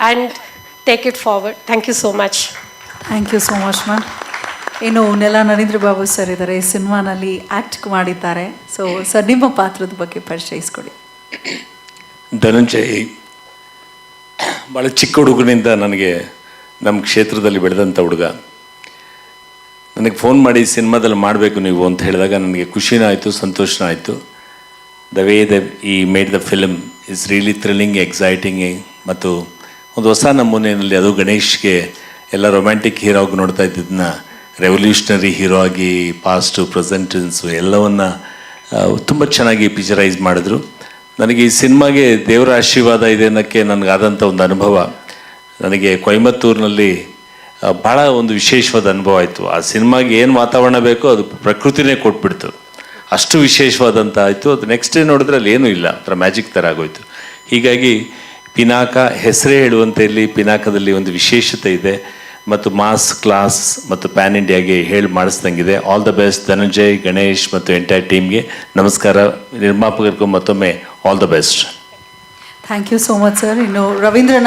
and take it forward. Thank you so much. Thank you so much ma'am. ಇನ್ನು ನೆಲ Narendra Babu sir ಇದ್ದಾರೆ, ಈ ಸಿನಿಮಾನಲ್ಲಿ ಆ್ಯಕ್ಟ್ ಮಾಡಿದ್ದಾರೆ. ಸೊ ಸರ್, ನಿಮ್ಮ ಪಾತ್ರದ ಬಗ್ಗೆ ಪರಿಚಯಿಸ್ಕೊಡಿ. ಧನಂಜಯ್ ಭಾಳ ಚಿಕ್ಕ ಹುಡುಗನಿಂದ ನನಗೆ ನಮ್ಮ ಕ್ಷೇತ್ರದಲ್ಲಿ ಬೆಳೆದಂಥ ಹುಡುಗ. ನನಗೆ ಫೋನ್ ಮಾಡಿ ಸಿನಿಮಾದಲ್ಲಿ ಮಾಡಬೇಕು ನೀವು ಅಂತ ಹೇಳಿದಾಗ ನನಗೆ ಖುಷಿನೂ ಆಯಿತು, ಸಂತೋಷನೂ ಆಯಿತು. The way he made the film is really thrilling, exciting ಮತ್ತು ಒಂದು ಹೊಸ ನಮೂನೆಯಲ್ಲಿ, ಅದು ಗಣೇಶ್ಗೆ ಎಲ್ಲ ರೊಮ್ಯಾಂಟಿಕ್ ಹೀರೋ ಆಗಿ ನೋಡ್ತಾ ಇದ್ದಿದ್ದನ್ನ ರೆವಲ್ಯೂಷನರಿ ಹೀರೋ ಆಗಿ ಪಾಸ್ಟು ಪ್ರೆಸೆಂಟೆನ್ಸು ಎಲ್ಲವನ್ನು ತುಂಬ ಚೆನ್ನಾಗಿ ಪಿಕ್ಚರೈಸ್ ಮಾಡಿದ್ರು. ನನಗೆ ಈ ಸಿನಿಮಾಗೆ ದೇವರ ಆಶೀರ್ವಾದ ಇದೆ ಅನ್ನೋಕ್ಕೆ ನನಗಾದಂಥ ಒಂದು ಅನುಭವ. ನನಗೆ ಕೊಯಮತ್ತೂರಿನಲ್ಲಿ ಭಾಳ ಒಂದು ವಿಶೇಷವಾದ ಅನುಭವ ಆಯಿತು. ಆ ಸಿನಿಮಾಗೆ ಏನು ವಾತಾವರಣ ಬೇಕೋ ಅದು ಪ್ರಕೃತಿನೇ ಕೊಟ್ಬಿಡ್ತು, ಅಷ್ಟು ವಿಶೇಷವಾದಂಥ ಆಯಿತು. ಅದು ನೆಕ್ಸ್ಟ್ ಡೇ ನೋಡಿದ್ರೆ ಅಲ್ಲಿ ಏನೂ ಇಲ್ಲ, ಒಂಥರ ಮ್ಯಾಜಿಕ್ ಥರ ಆಗೋಯ್ತು. ಹೀಗಾಗಿ ಪಿನಾಕ ಹೆಸರೇ ಹೇಳುವಂತೆ ಇಲ್ಲಿ ಪಿನಾಕದಲ್ಲಿ ಒಂದು ವಿಶೇಷತೆ ಇದೆ ಮತ್ತು ಮಾಸ್ ಕ್ಲಾಸ್ ಮತ್ತು ಪ್ಯಾನ್ ಇಂಡಿಯಾಗೆ ಹೇಳಿ ಮಾಡಿಸ್ದಂಗಿದೆ. All the best Dhananjay, Ganesh ಮತ್ತು ಎಂಟೈರ್ ಟೀಮ್ಗೆ ನಮಸ್ಕಾರ. ನಿರ್ಮಾಪಕರಿಗೂ ಮತ್ತೊಮ್ಮೆ all the best. Thank you so much sir. ಇನ್ನು ರವೀಂದ್ರನಾಥ್